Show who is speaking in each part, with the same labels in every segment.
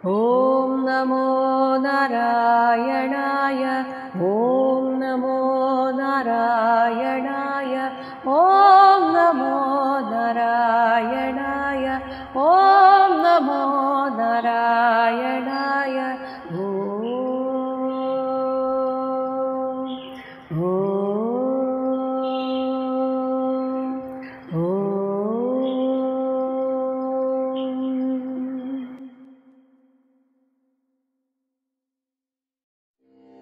Speaker 1: ഓം നമോ നാരായണായ. ഓം നമോ നാരായണായ. ഓം നമോ നാരായണായ. ഓം നമോ നാരായണായ. ഓം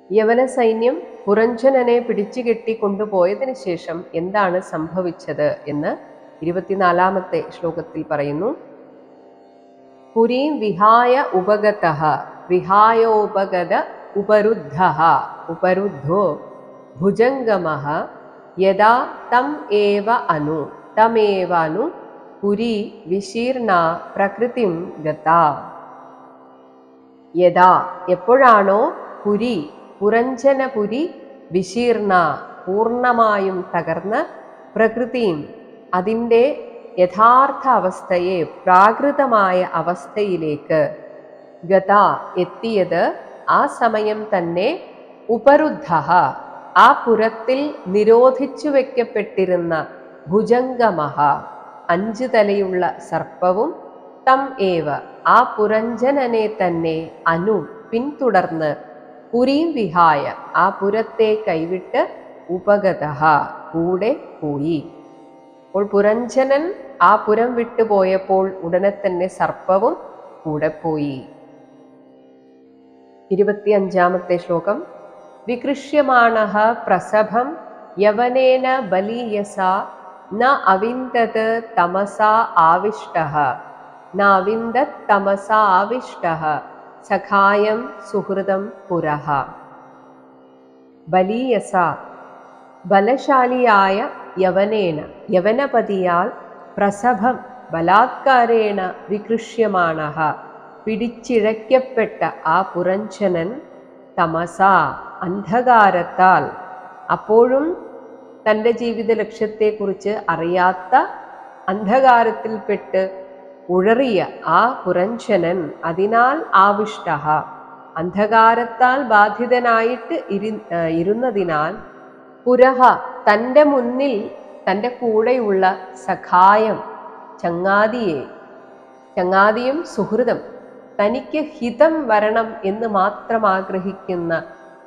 Speaker 1: യവന സൈന്യം പുരഞ്ജനനെ പിടിച്ചുകെട്ടി കൊണ്ടുപോയതിനു ശേഷം എന്താണ് സംഭവിച്ചത് എന്ന് 24-ാമത്തെ ശ്ലോകത്തിൽ പറയുന്നു. പുരീം വിഹായ ഉപഗതഃ വിഹായോപഗത ഉപരുദ്ധഃ ഉപരുദ്ധോ ഭുജംഗമഃ യദാ തം ഏവ അനു തമേവനു പുരി വിശീർണ പ്രകൃതിം ഗതാ. യദാ എപ്പോഴാണോ പുരി പുരഞ്ജനപുരി വിശീർണ പൂർണ്ണമായും തകർന്ന് പ്രകൃതിയും അതിൻ്റെ യഥാർത്ഥ അവസ്ഥയെ പ്രാകൃതമായ അവസ്ഥയിലേക്ക് ഗത എത്തിയത് ആ സമയം തന്നെ ഉപരുദ്ധ ആ പുരത്തിൽ നിരോധിച്ചു വയ്ക്കപ്പെട്ടിരുന്ന ഭുജംഗമഹ 5 തലയുള്ള സർപ്പവും തം ഏവ ആ പുരഞ്ജനനെ തന്നെ അനു പിന്തുടർന്ന് പുരീം വിഹായ ആ പുരത്തെ കൈവിട്ട് ഉപഗതഃ കൂടെ പോയി. അപ്പോൾ പുരഞ്ജനൻ ആ പുരം വിട്ടുപോയപ്പോൾ ഉടനെ തന്നെ സർപ്പവും കൂടെ പോയി. 25-ാമത്തെ ശ്ലോകം. വികൃഷ്യമാണഃ പ്രസഭം യവനേന ബലീയസാ ന അവിന്ദത് തമസാ ആവിഷ്ടഃ ന അവിന്ദത് തമസാ ആവിഷ്ടഃ സഖായം സുഹൃതം പുരഃ. ബലീയസ ബലശാലിയായ യവനേന യവനപതിയാൽ പ്രസഭം ബലാത്കാരേണ വികൃഷ്യമാണഃ പിടിച്ചിഴയ്ക്കപ്പെട്ട ആ പുരഞ്ജനൻ തമസ അന്ധകാരത്താൽ അപ്പോഴും തൻ്റെ ജീവിത ലക്ഷ്യത്തെക്കുറിച്ച് അറിയാത്ത അന്ധകാരത്തിൽപ്പെട്ട് ഉഴറിയ ആ പുരഞ്ജനൻ അതിനാൽ ആവിഷ്ട അന്ധകാരത്താൽ ബാധിതനായിട്ട് ഇരുന്നതിനാൽ പുരഹ തൻ്റെ മുന്നിൽ തൻ്റെ കൂടെയുള്ള സഖായം ചങ്ങാതിയും സുഹൃതം തനിക്ക് ഹിതം വരണം എന്ന് മാത്രം ആഗ്രഹിക്കുന്ന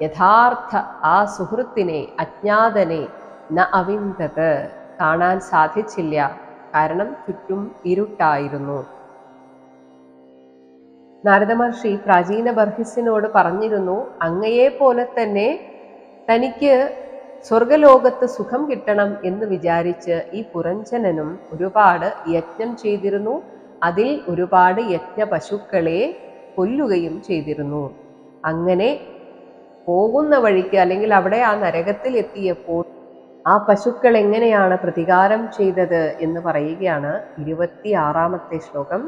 Speaker 1: യഥാർത്ഥ ആ സുഹൃത്തിനെ അജ്ഞാതനെ ന അവിന്ദത് കാണാൻ സാധിച്ചില്ല. കാരണം ചുറ്റും ഇരുട്ടായിരുന്നു. നാരദമഹർഷി പ്രാചീന ബർഹിസിനോട് പറഞ്ഞിരുന്നു, അങ്ങയെ പോലെ തന്നെ തനിക്ക് സ്വർഗലോകത്ത് സുഖം കിട്ടണം എന്ന് വിചാരിച്ച് ഈ പുരഞ്ജനനും ഒരുപാട് യജ്ഞം ചെയ്തിരുന്നു. അതിൽ ഒരുപാട് യജ്ഞ പശുക്കളെ കൊല്ലുകയും ചെയ്തിരുന്നു. അങ്ങനെ പോകുന്ന വഴിക്ക് അല്ലെങ്കിൽ അവിടെ ആ നരകത്തിൽ എത്തിയപ്പോൾ ആ പശുക്കൾ എങ്ങനെയാണ് പ്രതികാരം ചെയ്തത് എന്ന് പറയുകയാണ് 26-ാമത്തെ ശ്ലോകം.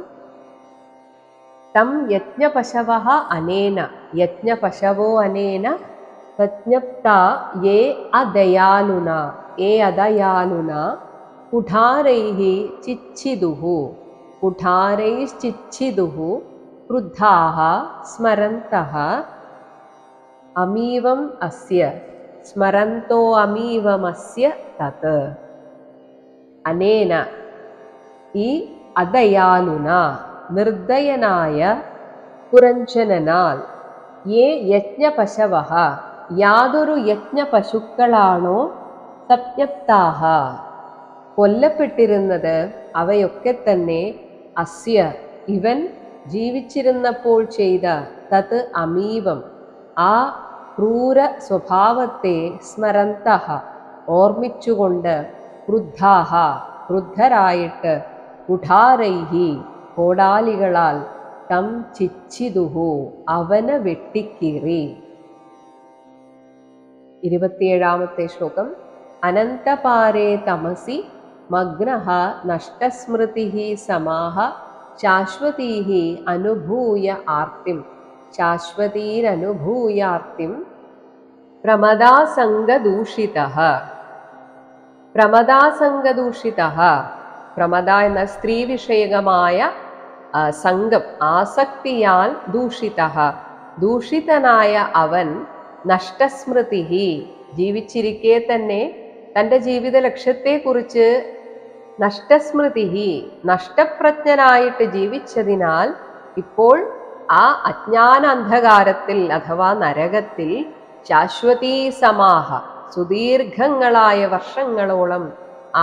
Speaker 1: തം യജ്ഞപശവഃ അനേന യജ്ഞപശവോ അനേന തജ്ഞപ്താ യേ അദയാലുന കുഠാരൈഃ ചിച്ഛിദുഃ ക്രുദ്ധാഃ സ്മരന്തഃ അമീവം അസ്യ സ്മരന്തോ അമീവമസ്യ തത്. അനേന ഈ അദയാലുന നിർദയനായ പുരഞ്ജനാൽ യേ യജ്ഞപശവഃ യാതൊരു യജ്ഞപശുക്കളാണോ സപ്ഞപ്താഹ കൊല്ലപ്പെട്ടിരുന്നത് അവയൊക്കെ തന്നെ അസ്യ ഇവൻ ജീവിച്ചിരുന്നപ്പോൾ ചെയ്ത തത് അമീവം ആ ക്രൂര സ്വഭാവത്തെ സ്മരന്തഃ ഓർമ്മിച്ചുകൊണ്ട് ക്രുദ്ധരായിട്ട് കുഠാരൈഹി കോടാലികളാൽ തം ചിച്ഛിദുഹു അവന് വെട്ടിക്കീറി. 27-ാമത്തെ ശ്ലോകം. അനന്തപാരേ തമസി മഗ്നഃ നഷ്ടസ്മൃതിഃ സമാഹ ശാശ്വതീഃ അനുഭൂയ ആർത്തിം ശാശ്വതീരനുഭൂയാർത്തിം പ്രമദാസംഗദൂഷിതഃ. പ്രമദ എന്ന സ്ത്രീ വിഷയകമായ സംഘം ആസക്തിയാൽ ദൂഷിതഃ ദൂഷിതനായ അവൻ നഷ്ടസ്മൃതി ജീവിച്ചിരിക്കെ തന്നെ തൻ്റെ ജീവിത ലക്ഷ്യത്തെക്കുറിച്ച് നഷ്ടസ്മൃതി നഷ്ടപ്രജ്ഞനായിട്ട് ജീവിച്ചതിനാൽ ഇപ്പോൾ ആ അജ്ഞാന അന്ധകാരത്തിൽ അഥവാ നരകത്തിൽ ശാശ്വതീ സമാഹ സുദീർഘങ്ങളായ വർഷങ്ങളോളം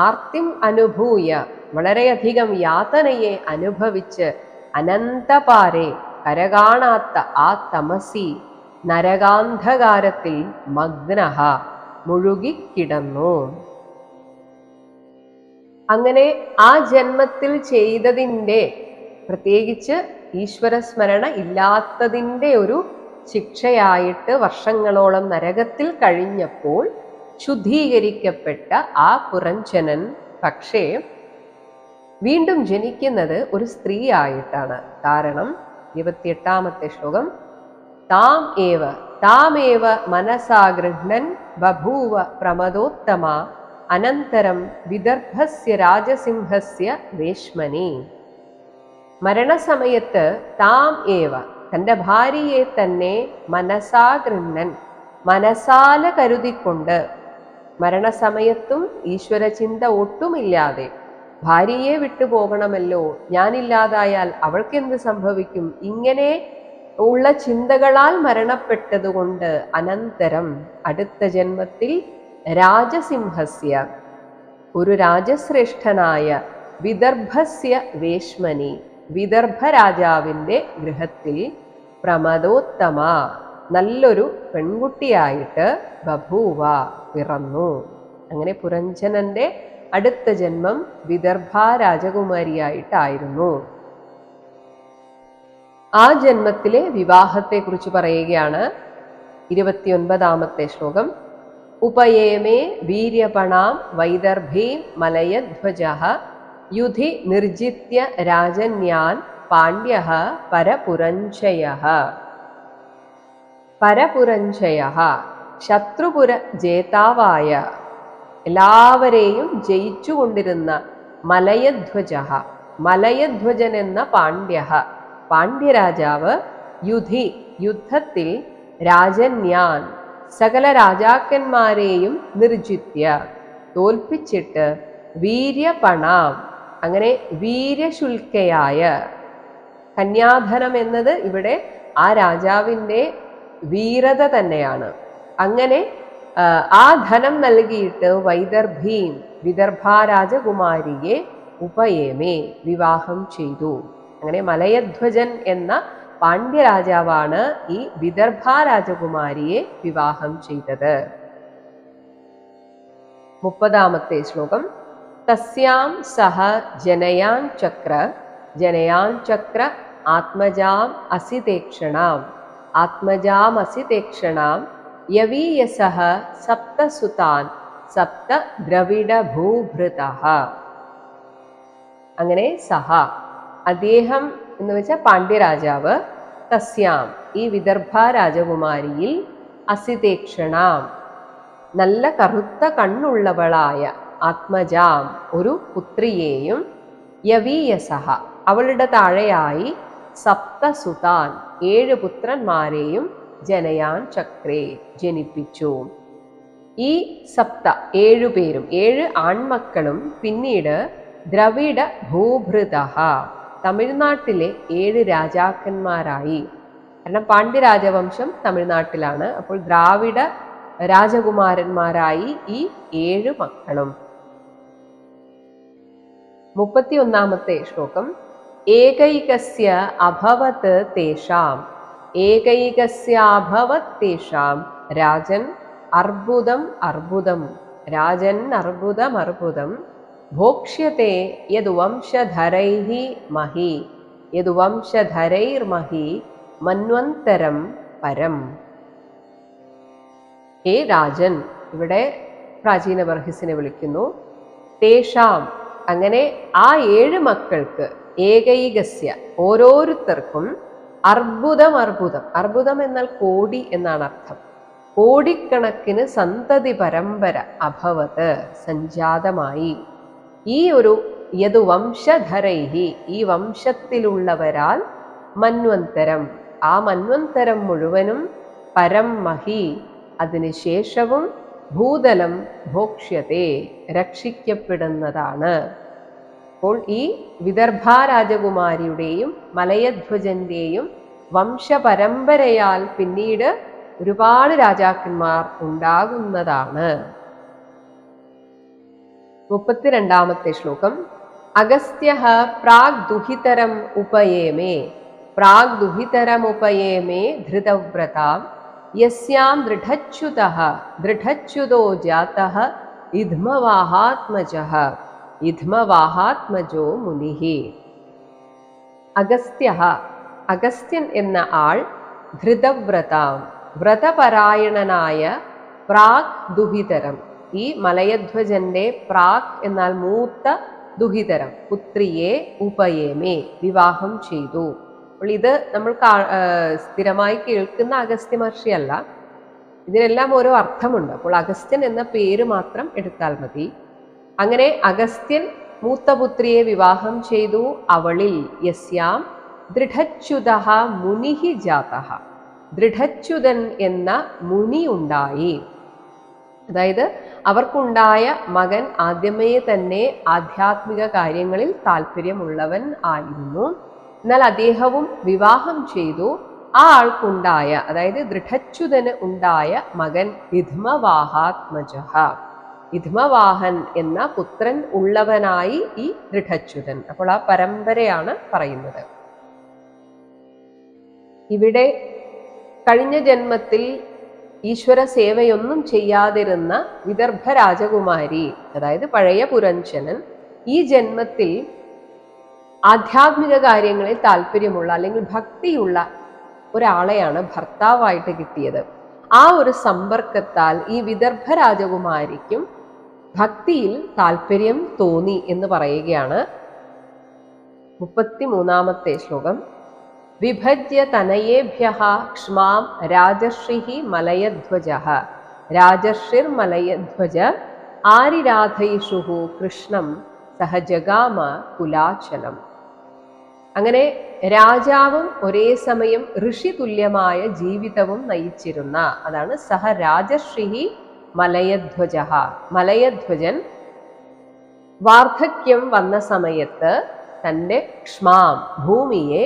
Speaker 1: ആർത്തിം അനുഭൂയ വളരെയധികം യാതനയെ അനുഭവിച്ച് അനന്തപാരെ കരകാണാത്ത ആ തമസി നരകാന്ധകാരത്തിൽ മഗ്നഃ മുഴുകിക്കിടന്നു. അങ്ങനെ ആ ജന്മത്തിൽ ചെയ്തതിൻ്റെ പ്രത്യേകിച്ച് ഈശ്വരസ്മരണ ഇല്ലാത്തതിൻ്റെ ഒരു ശിക്ഷയായിട്ട് വർഷങ്ങളോളം നരകത്തിൽ കഴിഞ്ഞപ്പോൾ ശുദ്ധീകരിക്കപ്പെട്ട ആ പുരഞ്ജനൻ പക്ഷേ വീണ്ടും ജനിക്കുന്നത് ഒരു സ്ത്രീ ആയിട്ടാണ്. കാരണം 28-ാമത്തെ ശ്ലോകം താമേവ മനസാ ഗൃഹ്ണൻ ബഭൂവ പ്രമദോത്തമ അനന്തരം വിദർഭസ്യ രാജസിംഹസ്യ വേശ്മനി. മരണസമയത്ത് താം ഏവ തൻ്റെ ഭാര്യയെ തന്നെ മനസാ ഗൃഹ്ണൻ മനസാല കരുതിക്കൊണ്ട് മരണസമയത്തും ഈശ്വരചിന്ത ഒട്ടുമില്ലാതെ ഭാര്യയെ വിട്ടുപോകണമല്ലോ, ഞാനില്ലാതായാൽ അവൾക്കെന്ത് സംഭവിക്കും, ഇങ്ങനെ ഉള്ള ചിന്തകളാൽ മരണപ്പെട്ടതുകൊണ്ട് അനന്തരം അടുത്ത ജന്മത്തിൽ രാജസിംഹസ്യ ഒരു രാജശ്രേഷ്ഠനായ വിദർഭസ്യ വേശ്മനി വിദർഭ രാജാവിൻ്റെ ഗൃഹത്തിൽ പ്രമദോത്തമ നല്ലൊരു പെൺകുട്ടിയായിട്ട് ബഭൂവ പിറന്നു. അങ്ങനെ പുരഞ്ജനന്റെ അടുത്ത ജന്മം വിദർഭ രാജകുമാരിയായിട്ടായിരുന്നു. ആ ജന്മത്തിലെ വിവാഹത്തെക്കുറിച്ച് പറയുകയാണ് 29-ാമത്തെ ശ്ലോകം. ഉപയേമേ വീര്യപണാം വൈദർഭീം മലയധ്വജഃ യുധി നിർജിത്യ രാജന്യാൻ പാണ്ഡ്യഃ പരപുരഞ്ജയഃ. പരപുരഞ്ജയഃ ശത്രുപുര ജേതാവായ എല്ലാവരെയും ജയിച്ചുകൊണ്ടിരുന്ന മലയധ്വജഃ മലയധ്വജൻ എന്ന പാണ്ഡ്യഃ പാണ്ഡ്യരാജാവ് യുധി യുദ്ധത്തിൽ രാജന്യാൻ സകല രാജാക്കന്മാരെയും നിർജിത്യ തോൽപ്പിച്ചിട്ട് വീര്യപണാം അങ്ങനെ വീര്യശുൽക്കയായ കന്യാധനം എന്നത് ഇവിടെ ആ രാജാവിൻ്റെ വീരത തന്നെയാണ്. അങ്ങനെ ആ ധനം നൽകിയിട്ട് വൈദർഭീം വിദർഭ രാജകുമാരിയെ ഉപയേമേ വിവാഹം ചെയ്തു. അങ്ങനെ മലയധ്വജൻ എന്ന പാണ്ഡ്യരാജാവാണ് ഈ വിദർഭ രാജകുമാരിയെ വിവാഹം ചെയ്തത്. 30-ാമത്തെ ശ്ലോകം. തസ്യാം സഹ ജനയാൻ ചക്ര ആത്മജാം അസിതേക്ഷണാം യവീയസഃ സപ്തസുതാൻ സപ്ത ദ്രവിഡ ഭൂഭൃതഃ. അങ്ങനെ സഹ അദ്ദേഹം എന്ന് വെച്ചാൽ പാണ്ഡ്യരാജാവ് തസ്യാം ഈ വിദർഭ രാജകുമാരിയിൽ അസിതേക്ഷണാം നല്ല കറുത്ത കണ്ണുള്ളവളായ ആത്മജാം ഒരു പുത്രിയെയും യവീയസഹ അവളുടെ താഴെയായി സപ്തസുതാൻ 7 പുത്രന്മാരെയും ജനയാൻ ചക്രേ ജനിപ്പിച്ചു. ഈ 7 പേരും 7 ആൺമക്കളും പിന്നീട് ദ്രവിഡ ഭൂഭൃതഃ തമിഴ്നാട്ടിലെ 7 രാജാക്കന്മാരായി. കാരണം പാണ്ഡ്യരാജവംശം തമിഴ്നാട്ടിലാണ്. അപ്പോൾ ദ്രാവിഡ രാജകുമാരന്മാരായി ഈ 7 മക്കളും. 31-ാമത്തെ ശ്ലോകം. ഏകൈകസ്യ അഭവത് തേഷാം രാജൻ അർബുദം ഭോക്ഷ്യത്തെ യദ്വംശധരൈർമഹി മന്വന്തരം പരം. ഹേ രാജൻ, ഇവിടെ പ്രാചീന ബർഹിസിനെ വിളിക്കുന്നു. തേഷാം അങ്ങനെ ആ 7 മക്കൾക്ക് ഏകൈകസ്യ ഓരോരുത്തർക്കും അർബുദം എന്നാൽ കോടി എന്നാണ് അർത്ഥം. കോടിക്കണക്കിന് സന്തതി പരമ്പര അഭവത് സഞ്ജാതമായി. ഈ ഒരു യതു വംശധരൈഹി ഈ വംശത്തിലുള്ളവരാൽ മന്വന്തരം ആ മന്വന്തരം മുഴുവനും പരം മഹി അതിനുശേഷവും ഭൂതലം ഭോക്ഷ്യത്തെ രക്ഷിക്കപ്പെടുന്നതാണ്. അപ്പോൾ ഈ വിദർഭ രാജകുമാരിയുടെയും മലയധ്വജന്റെയും വംശപരമ്പരയാൽ പിന്നീട് ഒരുപാട് രാജാക്കന്മാർ ഉണ്ടാകുന്നതാണ്. 32ാമത്തെ ശ്ലോകം. അഗസ്ത്യഃ പ്രാഗ് ദുഹിതരം ഉപയേമേ പ്രാഗ് ദുഹിതരമുപയേമേ ധൃതവ്രതാം യസ്യാം ദൃഢച്യുതഃ ദൃഢച്യുതോ ജാതഃ ഇദ്മവാഹാത്മജഃ ഇദ്മവാഹാത്മജോ മുനിഃ. അഗസ്ത്യഃ അഗസ്ത്യൻ എന്ന ആൾ ധൃതവ്രതാം വ്രതപരായണനായ പ്രാഗ് ദുഹിതരം ഈ മലയധ്വജന്റെ പ്രാഗ് എന്നാൽ മൂത്ത ദുഹിതരം പുത്രിയെ ഉപയേമേ വിവാഹം ചെയ്തു. അപ്പോൾ ഇത് നമ്മൾ സ്ഥിരമായി കേൾക്കുന്ന അഗസ്ത്യ മഹർഷിയല്ല, ഇതിനെല്ലാം ഓരോ അർത്ഥമുണ്ട്. അപ്പോൾ അഗസ്ത്യൻ എന്ന പേര് മാത്രം എടുത്താൽ മതി. അങ്ങനെ അഗസ്ത്യൻ മൂത്തപുത്രിയെ വിവാഹം ചെയ്തു. അവളിൽ യസ്യാം ദൃഢച്യുതഃ മുനിഃ ജാതഃ ദൃഢച്യുതൻ എന്ന മുനി ഉണ്ടായി. അതായത് അവർക്കുണ്ടായ മകൻ ആദ്യമേ തന്നെ ആധ്യാത്മിക കാര്യങ്ങളിൽ താല്പര്യമുള്ളവൻ ആയിരുന്നു. എന്നാൽ അദ്ദേഹവും വിവാഹം ചെയ്തു. ആ ആൾക്കുണ്ടായ അതായത് ദൃഢച്യുതന് ഉണ്ടായ മകൻ ഇദ്മവാഹാത്മജഃ ഇദ്മവാഹൻ എന്ന പുത്രൻ ഉള്ളവനായി ഈ ദൃഢച്യുതൻ. അപ്പോൾ ആ പരമ്പരയാണ് പറയുന്നത്. ഇവിടെ കഴിഞ്ഞ ജന്മത്തിൽ ഈശ്വര സേവയൊന്നും ചെയ്യാതിരുന്ന വിദർഭ രാജകുമാരി അതായത് പഴയ പുരഞ്ജനൻ ഈ ജന്മത്തിൽ ആധ്യാത്മിക കാര്യങ്ങളിൽ താല്പര്യമുള്ള അല്ലെങ്കിൽ ഭക്തിയുള്ള ഒരാളെയാണ് ഭർത്താവായിട്ട് കിട്ടിയത്. ആ ഒരു സമ്പർക്കത്താൽ ഈ വിദർഭ രാജകുമാരിക്കും ഭക്തിയിൽ താല്പര്യം തോന്നി എന്ന് പറയുകയാണ്. 33ാമത്തെ ശ്ലോകം. വിഭജ്യ തനയേഭ്യഃ ക്ഷ്മാം രാജർഷിഃ മലയധ്വജഃ രാജർഷിർ മലയധ്വജ ആരിരാധയിഷുഃ കൃഷ്ണം സഹ ജഗാമ കുലാചലം. അങ്ങനെ രാജാവും ഒരേ സമയം ഋഷി തുല്യമായ ജീവിതവും നയിച്ചിരുന്ന അതാണ് സഹ രാജർഷിഃ മലയധ്വജഃ. മലയധ്വജൻ വാർദ്ധക്യം വന്ന സമയത്ത് തൻ്റെ ക്ഷ്മാം ഭൂമിയെ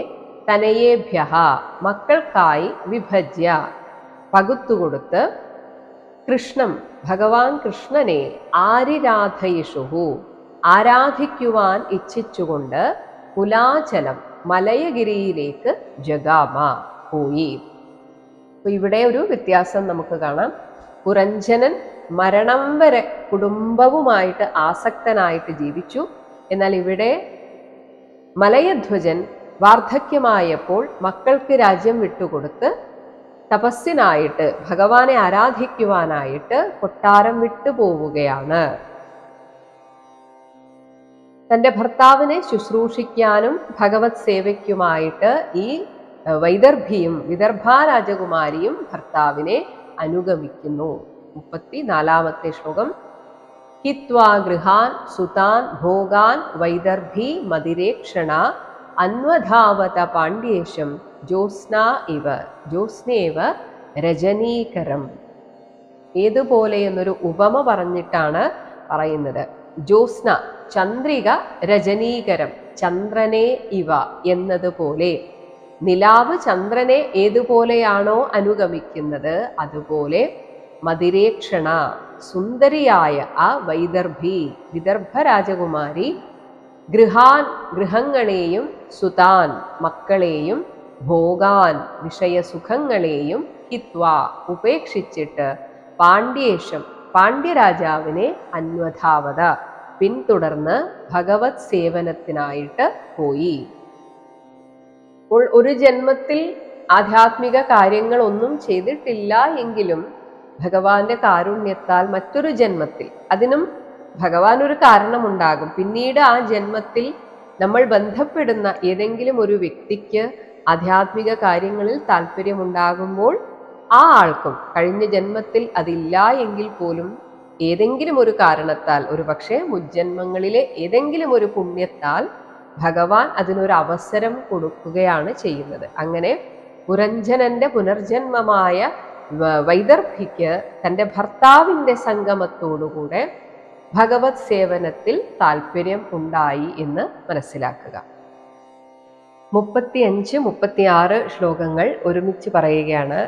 Speaker 1: തനയേഭ്യഃ മക്കൾക്കായി വിഭജ്യ പകുത്തുകൊടുത്ത് കൃഷ്ണം ഭഗവാൻ കൃഷ്ണനെ ആരിരാധയിഷുഹു ആരാധിക്കുവാൻ ഇച്ഛിച്ചുകൊണ്ട് കുലാചലം മലയഗിരിയിലേക്ക് ജഗാമ പോയി. അപ്പൊ ഇവിടെ ഒരു വ്യത്യാസം നമുക്ക് കാണാം. പുരഞ്ജനൻ മരണം വരെ കുടുംബവുമായിട്ട് ആസക്തനായിട്ട് ജീവിച്ചു. എന്നാൽ ഇവിടെ മലയധ്വജൻ വാർദ്ധക്യമായപ്പോൾ മക്കൾക്ക് രാജ്യം വിട്ടുകൊടുത്ത് തപസ്സിനായിട്ട് ഭഗവാനെ ആരാധിക്കുവാനായിട്ട് കൊട്ടാരം വിട്ടു പോവുകയാണ്. തൻ്റെ ഭർത്താവിനെ ശുശ്രൂഷിക്കാനും ഭഗവത് സേവയ്ക്കുമായിട്ട് ഈ വൈദർഭിയും വിദർഭ രാജകുമാരിയും ഭർത്താവിനെ അനുഗമിക്കുന്നു. 34ാമത്തെ ശ്ലോകം. ഹിത്വാ ഗൃഹാൻ സുതാൻ ഭോഗാൻ വൈദർഭി മതിരേക്ഷണ അന്വധാവത പാണ്ഡ്യേശം ജ്യോത്സ്നേവ രജനീകരം. ഏതുപോലെ എന്നൊരു ഉപമ പറഞ്ഞിട്ടാണ് പറയുന്നത്. ജ്യോത്സ്ന ചന്ദ്രിക രജനീകരം ചന്ദ്രനെ ഇവ എന്നതുപോലെ നിലാവ് ചന്ദ്രനെ ഏതുപോലെയാണോ അനുഗമിക്കുന്നത് അതുപോലെ മതിരേക്ഷണ സുന്ദരിയായ ആ വൈദർഭി വിദർഭ രാജകുമാരി ഗൃഹങ്ങളെയും സുതാൻ മക്കളെയും ഭോഗാൻ വിഷയസുഖങ്ങളെയും ഹിത്വാ ഉപേക്ഷിച്ചിട്ട് പാണ്ഡ്യേശം പാണ്ഡ്യരാജാവിനെ അന്വധാവത പിന്തുടർന്ന് ഭഗവത് സേവനത്തിനായിട്ട് പോയി. അപ്പോൾ ഒരു ജന്മത്തിൽ ആധ്യാത്മിക കാര്യങ്ങളൊന്നും ചെയ്തിട്ടില്ല എങ്കിലും ഭഗവാന്റെ കാരുണ്യത്താൽ മറ്റൊരു ജന്മത്തിൽ അതിനും ഭഗവാൻ ഒരു കാരണമുണ്ടാകും. പിന്നീട് ആ ജന്മത്തിൽ നമ്മൾ ബന്ധപ്പെടുന്ന ഏതെങ്കിലും ഒരു വ്യക്തിക്ക് ആധ്യാത്മിക കാര്യങ്ങളിൽ താല്പര്യമുണ്ടാകുമ്പോൾ ആ ആൾക്കും കഴിഞ്ഞ ജന്മത്തിൽ അതില്ല എങ്കിൽ പോലും ഏതെങ്കിലും ഒരു കാരണത്താൽ, ഒരു പക്ഷേ മുജ്ജന്മങ്ങളിലെ ഏതെങ്കിലും ഒരു പുണ്യത്താൽ ഭഗവാൻ അതിനൊരു അവസരം കൊടുക്കുകയാണ് ചെയ്യുന്നത്. അങ്ങനെ പുരഞ്ജനന്റെ പുനർജന്മമായ വൈദർഭിക്ക് തൻ്റെ ഭർത്താവിൻ്റെ സംഗമത്തോടുകൂടെ ഭഗവത് സേവനത്തിൽ താല്പര്യം ഉണ്ടായി എന്ന് മനസ്സിലാക്കുക. 35, 36 ശ്ലോകങ്ങൾ ഒരുമിച്ച് പറയുകയാണ്.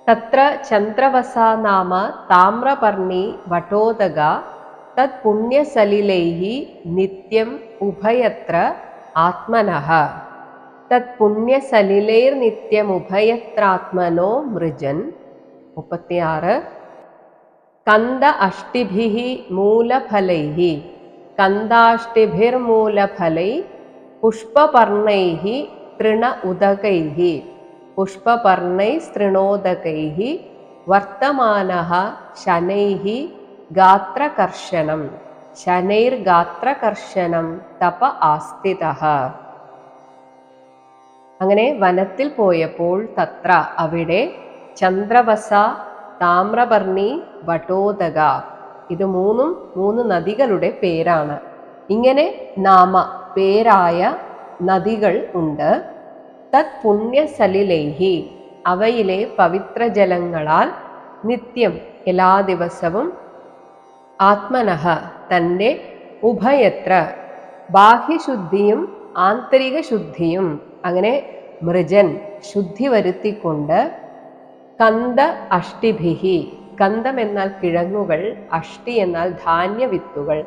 Speaker 1: തത്ര ചന്ദ്രവസാ നാമ താമ്രപർണി വടോദക തത് പുണ്യസലിലൈഃ നിത്യം ഉഭയത്ര ആത്മനഃ തത് പുണ്യസലിലൈർനിത്യമുഭയത്രാത്മനോ മൃജൻ. 36 കന്ദ അഷ്ടിഭിഃ മൂലഫലൈഃ കന്ദാഷ്ടിഭിർമൂലഫലൈ പുഷ്പപർണൈഃ തൃണ ഉദകൈഃ പുഷ്പപർണൈസ്തൃണോദകൈഃ വർത്തമാനഃ ശനൈഃ ഗാത്രകർഷണം ശനൈർഗാത്രകർഷണം തപ ആസ്ഥിതഃ. അങ്ങനെ വനത്തിൽ പോയപ്പോൾ തത്ര അവിടെ ചന്ദ്രവസ താമ്രപർണി വടോദക, ഇത് മൂന്ന് നദികളുടെ പേരാണ്. ഇങ്ങനെ നാമ പേരായ നദികൾ ഉണ്ട്. തത് പുണ്യസലിലൈഃ അവയിലെ പവിത്രജലങ്ങളാൽ നിത്യം എല്ലാ ദിവസവും ആത്മനഃ തൻ്റെ ഉഭയത്ര ബാഹ്യശുദ്ധിയും ആന്തരിക ശുദ്ധിയും അങ്ങനെ മൃജൻ ശുദ്ധി വരുത്തിക്കൊണ്ട് കന്ദ അഷ്ടിഭിഃ, കന്ദം എന്നാൽ കിഴങ്ങുകൾ, അഷ്ടി എന്നാൽ ധാന്യവിത്തുകൾ,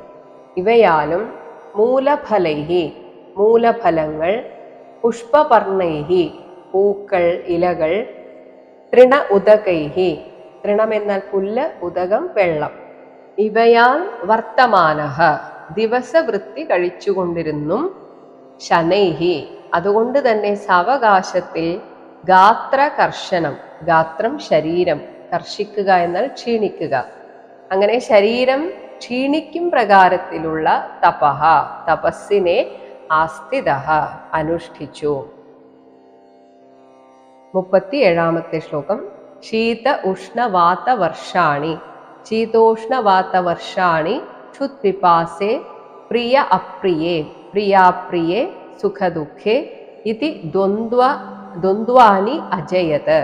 Speaker 1: ഇവയാലും മൂലഫലൈഃ മൂലഫലങ്ങൾ, പുഷ്പപർണൈഃ പൂക്കൾ ഇലകൾ, തൃണ ഉദകൈഃ തൃണം എന്നാൽ പുല്ല്, ഉദകം വെള്ളം, ഇവയാൽ വർത്തമാനഃ ദിവസവൃത്തി കഴിച്ചുകൊണ്ടിരുന്നും, ശനൈഃ അതുകൊണ്ട് തന്നെ സാവകാശത്തിൽ ഗാത്രകർഷണം, ഗാത്രം ശരീരം, കർഷിക്കുക എന്നാൽ ക്ഷീണിക്കുക, അങ്ങനെ ശരീരം ക്ഷീണിക്കും പ്രകാരത്തിലുള്ള തപഃ തപസ്സിനെ ആസ്ഥിതഃ അനുഷ്ഠിച്ചു. 37 ശ്ലോകം. ശീത ഉഷ്ണവാതവർഷാണി ശീതോഷ്ണവാതവർഷാണി ക്ഷുത്പിപാസേ പ്രിയ അപ്രിയേ പ്രിയാപ്രിയേ സുഖദുഃഖേ ഇതി ദ്വന്ദ്വാനി അജയത്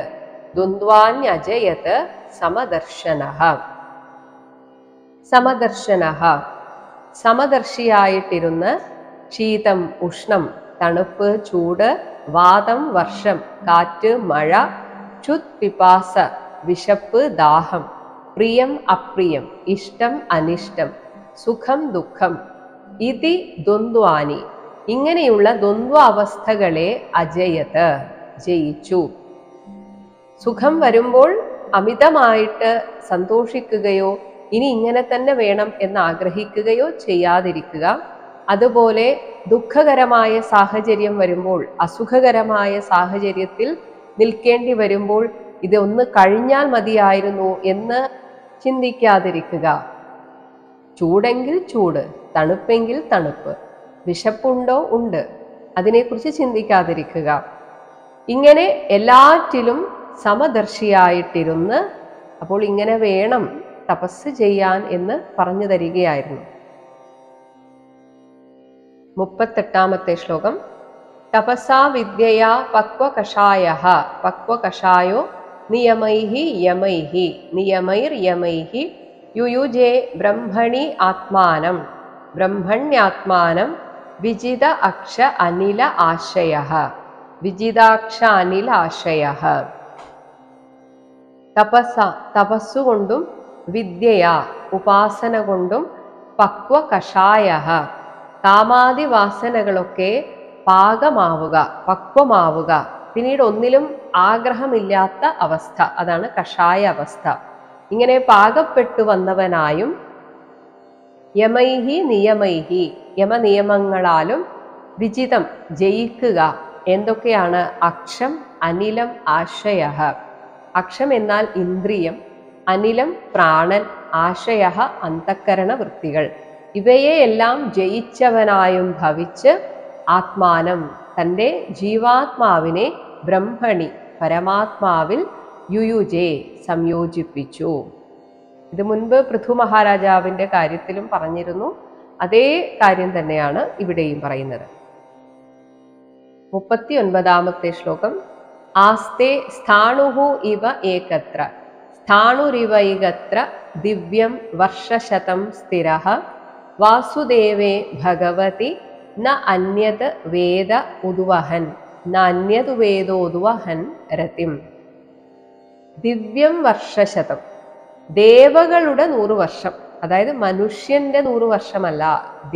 Speaker 1: ദ്വന്ദ്വാന്യജയത് സമദർശനഃ. സമദർശനഃ സമദർശിയായിട്ടിരുന്ന് ശീതം ഉഷ്ണം തണുപ്പ് ചൂട്, വാതം വർഷം കാറ്റ് മഴ, ക്ഷുത് പിപാസ വിശപ്പ് ദാഹം, പ്രിയം അപ്രിയം ഇഷ്ടം അനിഷ്ടം, സുഖം ദുഃഖം, ഇതി ദ്വന്ദ്വാനി ഇങ്ങനെയുള്ള ദ്വന്ദ്വാവസ്ഥകളെ അജയത് ജയിച്ചു. സുഖം വരുമ്പോൾ അമിതമായിട്ട് സന്തോഷിക്കുകയോ ഇനി ഇങ്ങനെ തന്നെ വേണം എന്ന് ആഗ്രഹിക്കുകയോ ചെയ്യാതിരിക്കുക. അതുപോലെ ദുഃഖകരമായ സാഹചര്യം വരുമ്പോൾ, അസുഖകരമായ സാഹചര്യത്തിൽ നിൽക്കേണ്ടി വരുമ്പോൾ ഇതൊന്ന് കഴിഞ്ഞാൽ മതിയായിരുന്നു എന്ന് ചിന്തിക്കാതിരിക്കുക. ചൂടെങ്കിൽ ചൂട്, തണുപ്പെങ്കിൽ തണുപ്പ്, വിശപ്പുണ്ടോ ഉണ്ട്, അതിനെക്കുറിച്ച് ചിന്തിക്കാതിരിക്കുക. ഇങ്ങനെ എല്ലാറ്റിലും സമദർശിയായിട്ടിരുന്ന് അപ്പോൾ ഇങ്ങനെ വേണം തപസ് ചെയ്യാൻ എന്ന് പറഞ്ഞു തരികയായിരുന്നു. 38 ശ്ലോകം. തപസാ വിദ്യയാ പക്വകഷായഃ പക്വകഷായോ നിയമൈഃ യമൈഃ നിയമൈർയമൈഃ യുയുജേ ബ്രഹ്മണി ആത്മാനം ബ്രഹ്മണ്യാത്മാനം വിജിത അക്ഷ അനില ആശയഃ വിജിതാക്ഷ അനില ആശയഃ. തപസ തപസ്സുകൊണ്ടും വിദ്യയാ ഉപാസന കൊണ്ടും പക്വകഷായഃ കാമാദി വാസനകളൊക്കെ പാകമാവുക, പക്വമാവുക, പിന്നീട് ഒന്നിലും ആഗ്രഹമില്ലാത്ത അവസ്ഥ, അതാണ് കഷായ അവസ്ഥ. ഇങ്ങനെ പാകപ്പെട്ടു വന്നവനായും യമൈഹി നിയമൈഹി യമനിയമങ്ങളാലും വിജിതം ജയിക്കുക. എന്തൊക്കെയാണ്? അക്ഷം അനിലം ആശയഃ. അക്ഷം എന്നാൽ ഇന്ദ്രിയം, അനിലം പ്രാണൻ, ആശയഃ അന്തഃക്കരണ വൃത്തികൾ. ഇവയെയെല്ലാം ജയിച്ചവനായും ഭവിച്ച് ആത്മാനം തൻ്റെ ജീവാത്മാവിനെ ബ്രഹ്മണി പരമാത്മാവിൽ യുയുജേ സംയോജിപ്പിച്ചു. ഇത് മുൻപ് പൃഥു മഹാരാജാവിൻ്റെ കാര്യത്തിലും പറഞ്ഞിരുന്നു. അതേ കാര്യം തന്നെയാണ് ഇവിടെയും പറയുന്നത്. 39-ാമത്തെ ശ്ലോകം. ആസ്തേ സ്ഥാണുഹു ഇവ ഏകത്ര സ്ഥാണുരിവൈകത്ര ദിവ്യം വർഷശതം സ്ഥിരഃ വാസുദേവേ ഭഗവതി ന അന്യത് വേദ ഉദ്വഹൻ ന അന്യത് വേദോദ്വഹൻ രതിം. ദിവ്യം വർഷശതം, ദേവകളുടെ 100 വർഷം, അതായത് മനുഷ്യന്റെ 100 വർഷമല്ല,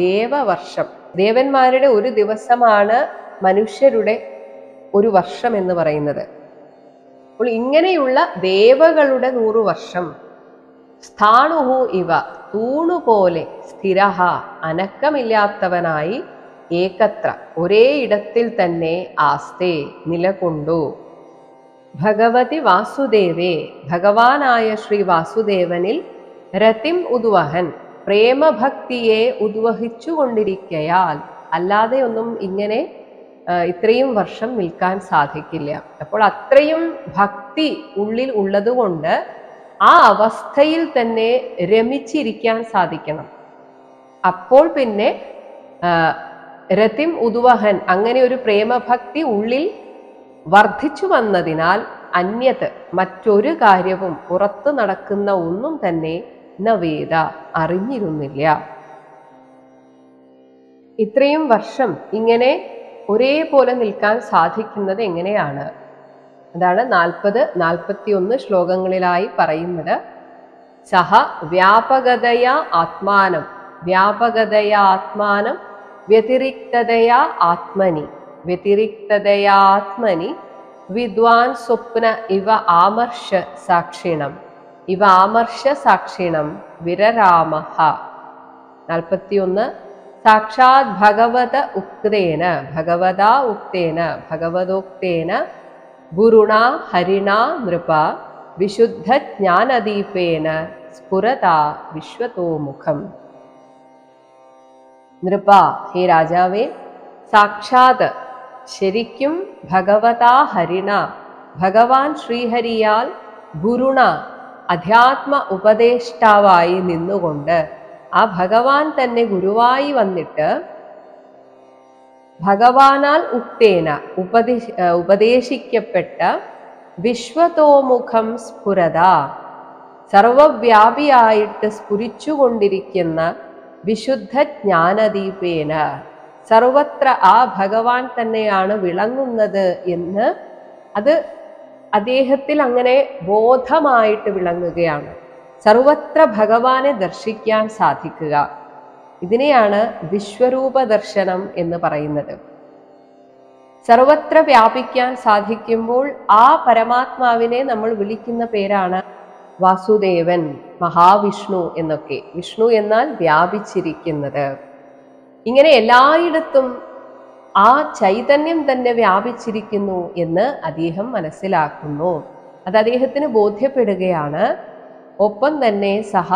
Speaker 1: ദേവവർഷം. ദേവന്മാരുടെ ഒരു ദിവസമാണ് മനുഷ്യരുടെ ഒരു വർഷം എന്ന് പറയുന്നത്. അപ്പോൾ ഇങ്ങനെയുള്ള ദേവകളുടെ 100 വർഷം സ്ഥാണുഹു ഇവ, തൂണുപോലെ, സ്ഥിരഹ, അനക്കമില്ലാത്തവനായി, ഏകത്ര, ഒരേ ഇടത്തിൽ തന്നെ, ആസ്തേ, നിലകൊണ്ടു, ഭഗവതി വാസുദേവേ, ഭഗവാനായ ശ്രീ വാസുദേവനിൽ, രതിം ഉദ്വഹൻ, പ്രേമഭക്തിയെ ഉദ്വഹിച്ചു കൊണ്ടിരിക്കയാൽ, അല്ലാതെ ഒന്നും ഇങ്ങനെ ഇത്രയും വർഷം നിൽക്കാൻ സാധിക്കില്ല. അപ്പോൾ അത്രയും ഭക്തി ഉള്ളിൽ ഉള്ളതുകൊണ്ട് ആ അവസ്ഥയിൽ തന്നെ രമിച്ചിരിക്കാൻ സാധിക്കണം. അപ്പോൾ പിന്നെ രതിം ഉദ്വഹൻ, അങ്ങനെ ഒരു പ്രേമഭക്തി ഉള്ളിൽ വർദ്ധിച്ചു വന്നതിനാൽ, അന്യത്, മറ്റൊരു കാര്യവും പുറത്തു നടക്കുന്ന ഒന്നും തന്നെ നവേദ, അറിഞ്ഞിരുന്നില്ല. ഇത്രയും വർഷം ഇങ്ങനെ ഒരേപോലെ നിൽക്കാൻ സാധിക്കുന്നത് എങ്ങനെയാണ്? അതാണ് 40-41 ശ്ലോകങ്ങളിലായി പറയുന്നത്. സഹ വ്യാപകതയാ ആത്മാനം, വ്യാപകതയാ ആത്മാനം, വ്യതിരിക്തതയാ ആത്മനി, വ്യതിരിക്തതയാ ആത്മനി, വിദ്വാൻ സ്വപ്ന ഇവ ആമർഷ സാക്ഷിണം, ഇവ ആമർഷ സാക്ഷിണം വിരരാമഹ. 41. സാക്ഷാത് ഭഗവത ഉക്തേന, ഭഗവതാ ഉക്തേന, ഭഗവതോക്തേന, ഗുരുണ ഹരിണ നൃപ, വിശുദ്ധ ജ്ഞാനദീപേന സ്ഫുരതാ വിശ്വതോമുഖം. നൃപ, ഹേ രാജാവേ, സാക്ഷാത്, ശരിക്കും, ഭഗവതാ ഹരിണ, ഭഗവാൻ ശ്രീഹരിയാൽ, ഗുരുണ, അധ്യാത്മ ഉപദേഷ്ടാവായി നിന്നുകൊണ്ട്, ആ ഭഗവാൻ തന്നെ ഗുരുവായി വന്നിട്ട്, ഭഗവാനാൽ ഉക്തേന, ഉപദേശിക്കപ്പെട്ട, വിശ്വതോമുഖം സ്ഫുരത, സർവവ്യാപിയായിട്ട് സ്ഫുരിച്ചുകൊണ്ടിരിക്കുന്ന, വിശുദ്ധ ജ്ഞാനദീപേന, സർവത്ര ആ ഭഗവാൻ തന്നെയാണ് വിളങ്ങുന്നത് എന്ന് അത് അദ്ദേഹത്തിൽ അങ്ങനെ ബോധമായിട്ട് വിളങ്ങുകയാണ്. സർവത്ര ഭഗവാനെ ദർശിക്കാൻ സാധിക്കുക, ഇതിനെയാണ് വിശ്വരൂപ ദർശനം എന്ന് പറയുന്നത്. സർവത്ര വ്യാപിക്കാൻ സാധിക്കുമ്പോൾ ആ പരമാത്മാവിനെ നമ്മൾ വിളിക്കുന്ന പേരാണ് വാസുദേവൻ, മഹാവിഷ്ണു എന്നൊക്കെ. വിഷ്ണു എന്നാൽ വ്യാപിച്ചിരിക്കുന്നത്. ഇങ്ങനെ എല്ലായിടത്തും ആ ചൈതന്യം തന്നെ വ്യാപിച്ചിരിക്കുന്നു എന്ന് അദ്ദേഹം മനസ്സിലാക്കുന്നു. അത് അദ്ദേഹത്തിന് ബോധ്യപ്പെടുകയാണ്. ഒപ്പം തന്നെ സഹ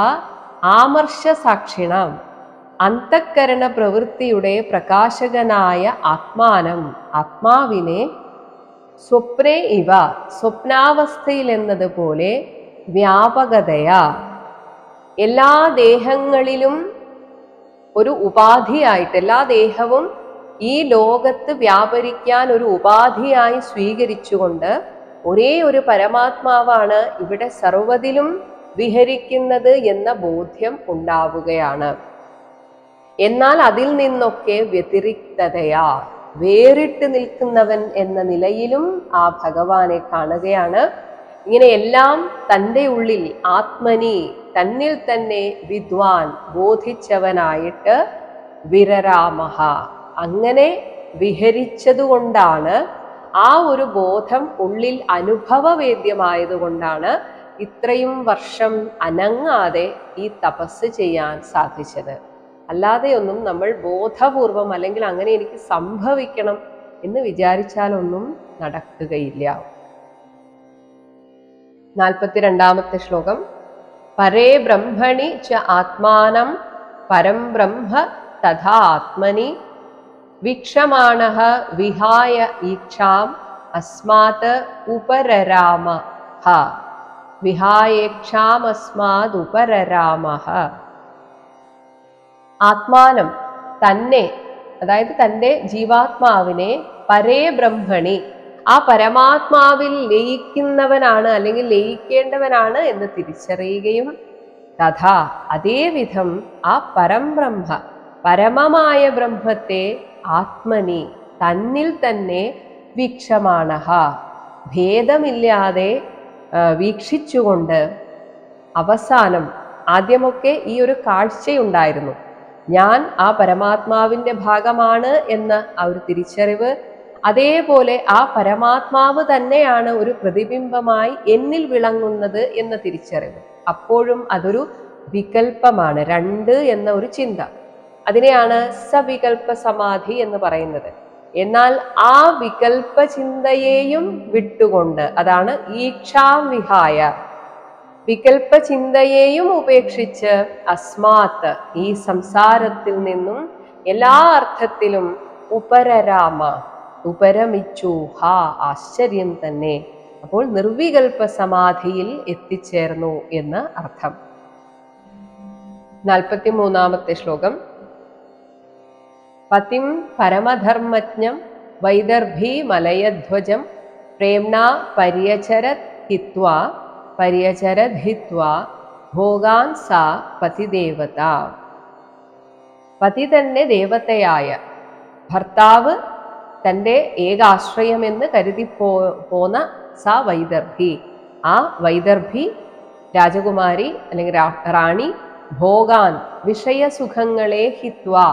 Speaker 1: ആമർഷ സാക്ഷിണം, അന്തഃകരണ പ്രവൃത്തിയുടെ പ്രകാശകനായ ആത്മാനം, ആത്മാവിനെ, സ്വപ്നേ ഇവ, സ്വപ്നാവസ്ഥയിൽ എന്നതുപോലെ, വ്യാപകതയാ, എല്ലാ ദേഹങ്ങളിലും ഒരു ഉപാധിയായിട്ട്, എല്ലാ ദേഹവും ഈ ലോകത്ത് വ്യാപരിക്കാൻ ഒരു ഉപാധിയായി സ്വീകരിച്ചുകൊണ്ട്, ഒരേ ഒരു പരമാത്മാവാണ് ഇവിടെ സർവ്വതിലും വിഹരിക്കുന്നത് എന്ന ബോധ്യം ഉണ്ടാവുകയാണ്. എന്നാൽ അതിൽ നിന്നൊക്കെ വ്യതിരിക്തതയാ, വേറിട്ട് നിൽക്കുന്നവൻ എന്ന നിലയിലും ആ ഭഗവാനെ കാണുകയാണ്. ഇങ്ങനെ എല്ലാം തൻ്റെ ഉള്ളിൽ, ആത്മനി, തന്നിൽ തന്നെ വിദ്വാൻ, ബോധിച്ചവനായിട്ട്, വിരരാമഹ, അങ്ങനെ വിഹരിച്ചതുകൊണ്ടാണ്, ആ ഒരു ബോധം ഉള്ളിൽ അനുഭവവേദ്യമായതുകൊണ്ടാണ് ഇത്രയും വർഷം അനങ്ങാതെ ഈ തപസ് ചെയ്യാൻ സാധിച്ചത്. അല്ലാതെയൊന്നും നമ്മൾ ബോധപൂർവം, അല്ലെങ്കിൽ അങ്ങനെ എനിക്ക് സംഭവിക്കണം എന്ന് വിചാരിച്ചാലൊന്നും നടക്കുകയില്ല. 42-ാമത്തെ ശ്ലോകം. പരേ ബ്രഹ്മണി ച ആത്മാനം പരം ബ്രഹ്മ തഥാ ആത്മനി വീക്ഷമാണഃ വിഹായ ഈക്ഷാം അസ്മാത് ഉപരരാമഃ വിഹായേക്ഷാമസ്മാദുപരരാമഃ. ആത്മാനം തന്നെ, അതായത് തൻ്റെ ജീവാത്മാവിനെ പരേ ബ്രഹ്മണി, ആ പരമാത്മാവിൽ ലയിക്കുന്നവനാണ് അല്ലെങ്കിൽ ലയിക്കേണ്ടവനാണ് എന്ന് തിരിച്ചറിയുകയും തഥാ അതേവിധം ആ പരംബ്രഹ്മ, പരമമായ ബ്രഹ്മത്തെ ആത്മനി തന്നിൽ തന്നെ വീക്ഷമാണഃ, ഭേദമില്ലാതെ വീക്ഷിച്ചുകൊണ്ട് അവസാനം, ആദ്യമൊക്കെ ഈ ഒരു കാഴ്ചയുണ്ടായിരുന്നു, ഞാൻ ആ പരമാത്മാവിൻ്റെ ഭാഗമാണ് എന്ന ആ ഒരു തിരിച്ചറിവ്, അതേപോലെ ആ പരമാത്മാവ് തന്നെയാണ് ഒരു പ്രതിബിംബമായി എന്നിൽ വിളങ്ങുന്നത് എന്ന തിരിച്ചറിവ്. അപ്പോഴും അതൊരു വികൽപ്പമാണ്, രണ്ട് എന്ന ഒരു ചിന്ത. അതിനെയാണ് സവികൽപ്പ സമാധി എന്ന് പറയുന്നത്. എന്നാൽ ആ വികൽപ്പ ചിന്തയെയും വിട്ടുകൊണ്ട്, അതാണ് ഈക്ഷാം വിഹായ, വികൽപ്പ ചിന്തയെയും ഉപേക്ഷിച്ച് അസ്മാത്ത്, ഈ സംസാരത്തിൽ നിന്നും എല്ലാ അർത്ഥത്തിലും ഉപരരാമ, ഉപരമിച്ചു. ഹാ, ആശ്ചര്യം തന്നെ. അപ്പോൾ നിർവികൽപ്പ സമാധിയിൽ എത്തിച്ചേർന്നു എന്ന് അർത്ഥം. 43-ാമത്തെ ശ്ലോകം. പതിം പരമധർമ്മജ്ഞം വൈദർഭീ മലയധ്വജം പ്രേംണാ പര്യചരത് ഹിത്വാ ഭോഗാൻ സാ പതിദേവത. പതി തന്നെ ദേവതയായ, ഭർത്താവ് തൻ്റെ ഏകാശ്രയമെന്ന് കരുതി പോന്ന സാ വൈദർഭി, ആ വൈദർഭി രാജകുമാരി അല്ലെങ്കിൽ റാണി, ഭോഗാൻ വിഷയസുഖങ്ങളെ ഹിത്വാ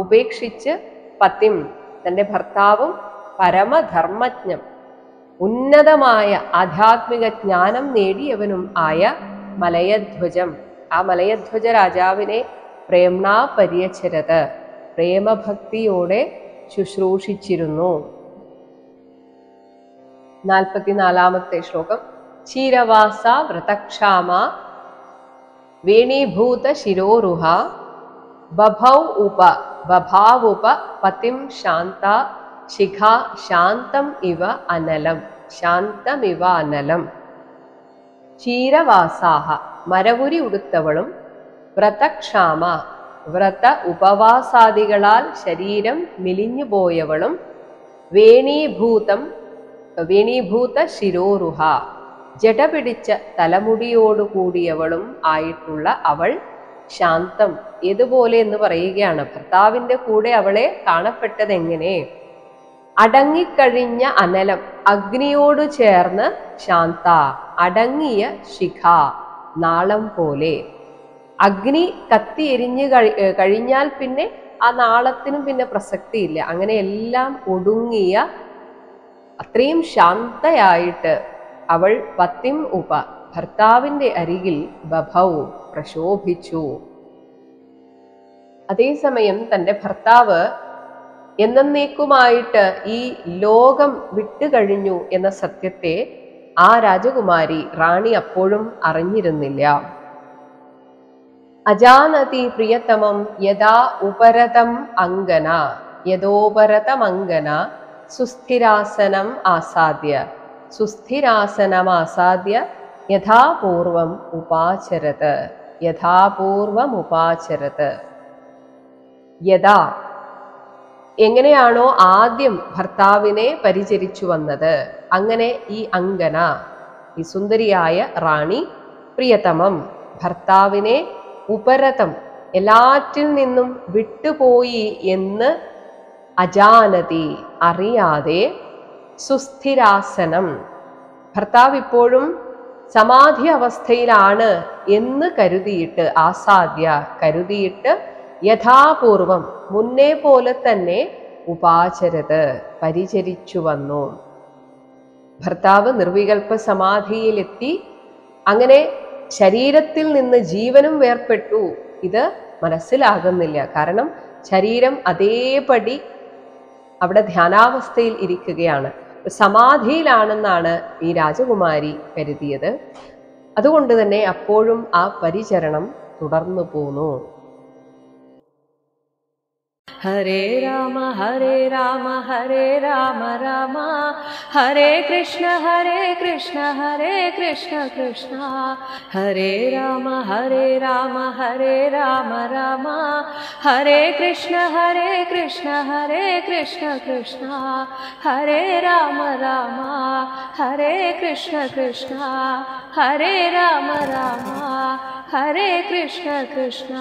Speaker 1: ഉപേക്ഷിച്ച്, പതിം തൻ്റെ ഭർത്താവും, പരമധർമ്മജ്ഞം ഉന്നതമായ ആധ്യാത്മിക ജ്ഞാനം നേടിയവനും ആയ മലയധ്വജം, ആ മലയധ്വജ രാജാവിനെ പ്രേംണാ പര്യചരത്, പ്രേമഭക്തിയോടെ ശുശ്രൂഷിച്ചിരുന്നു. 44-ാമത്തെ ശ്ലോകം. ക്ഷീരവാസ വ്രതക്ഷാമ വേണീഭൂത ശിരോരുഹ ബഭാവുപ പതിം ശാന്ത ശിഖാ ശാന്തം ഇവ അനലം. ശാന്തമിവ അനലം. ക്ഷീരവാസാഹ, മരവുരി ഉടുത്തവളും, വ്രതക്ഷാമ, വ്രത ഉപവാസാദികളാൽ ശരീരം മെലിഞ്ഞുപോയവളും, വേണീഭൂത ശിരോരുഹ, ജട പിടിച്ച തലമുടിയോടുകൂടിയവളും ആയിട്ടുള്ള അവൾ ശാന്തം, ഏതുപോലെ എന്ന് പറയുകയാണ്. ഭർത്താവിൻ്റെ കൂടെ അവളെ കാണപ്പെട്ടത് എങ്ങനെ? അടങ്ങിക്കഴിഞ്ഞ അനലം, അഗ്നിയോട് ചേർന്ന്, ശാന്ത, അടങ്ങിയ, ശിഖ, നാളം പോലെ. അഗ്നി കത്തി എരിഞ്ഞു കഴിഞ്ഞാൽ പിന്നെ ആ നാളത്തിനും പിന്നെ പ്രസക്തിയില്ല. അങ്ങനെ എല്ലാം ഒടുങ്ങിയ, അത്രയും ശാന്തയായിട്ട് അവൾ പതിം ഉപ, ഭർത്താവിൻ്റെ അരികിൽ, ബഭൗ, പ്രശോഭിച്ചു. അതേസമയം തൻ്റെ ഭർത്താവ് എന്നേക്കുമായിട്ട് ഈ ലോകം വിട്ടുകഴിഞ്ഞു എന്ന സത്യത്തെ ആ രാജകുമാരി, റാണി അപ്പോഴും അറിഞ്ഞിരുന്നില്ല. അജാനതി പ്രിയതമം യഥാ ഉപരതം അങ്കന, യഥോപരതമങ്കന സുസ്ഥിരാസനം ആസാദ്യ യഥാപൂർവം ഉപാചരത്. യഥാ, എങ്ങനെയാണോ ആദ്യം ഭർത്താവിനെ പരിചരിച്ചു വന്നത്, അങ്ങനെ ഈ അങ്കന, ഈ സുന്ദരിയായ റാണി, പ്രിയതമം, ഭർത്താവിനെ, ഉപരതം, എല്ലാറ്റിൽ നിന്നും വിട്ടുപോയി എന്ന്, അജാനതി, അറിയാതെ, സുസ്ഥിരാസനം, ഭർത്താവ് ഇപ്പോഴും സമാധി അവസ്ഥയിലാണ് എന്ന് കരുതിയിട്ട്, ആസാദ്യ, കരുതിയിട്ട്, യഥാപൂർവം, മുന്നേ പോലെ തന്നെ, ഉപാചരത്, പരിചരിച്ചു വന്നു. ഭർത്താവ് നിർവികൽപ്പ സമാധിയിലെത്തി. അങ്ങനെ ശരീരത്തിൽ നിന്ന് ജീവനും വേർപെട്ടു. ഇത് മനസ്സിലാകുന്നില്ല. കാരണം ശരീരം അതേപടി അവിടെ ധ്യാനാവസ്ഥയിൽ ഇരിക്കുകയാണ്, സമാധിയിലാണെന്നാണ് ഈ രാജകുമാരി കരുതിയത്. അതുകൊണ്ട് തന്നെ അപ്പോഴും ആ പരിചരണം തുടർന്നു പോന്നു.
Speaker 2: हरे राम हरे राम राम हरे कृष्ण कृष्ण कृष्ण हरे राम राम राम हरे कृष्ण कृष्ण कृष्ण हरे राम हरे कृष्ण कृष्ण हरे राम हरे कृष्ण कृष्ण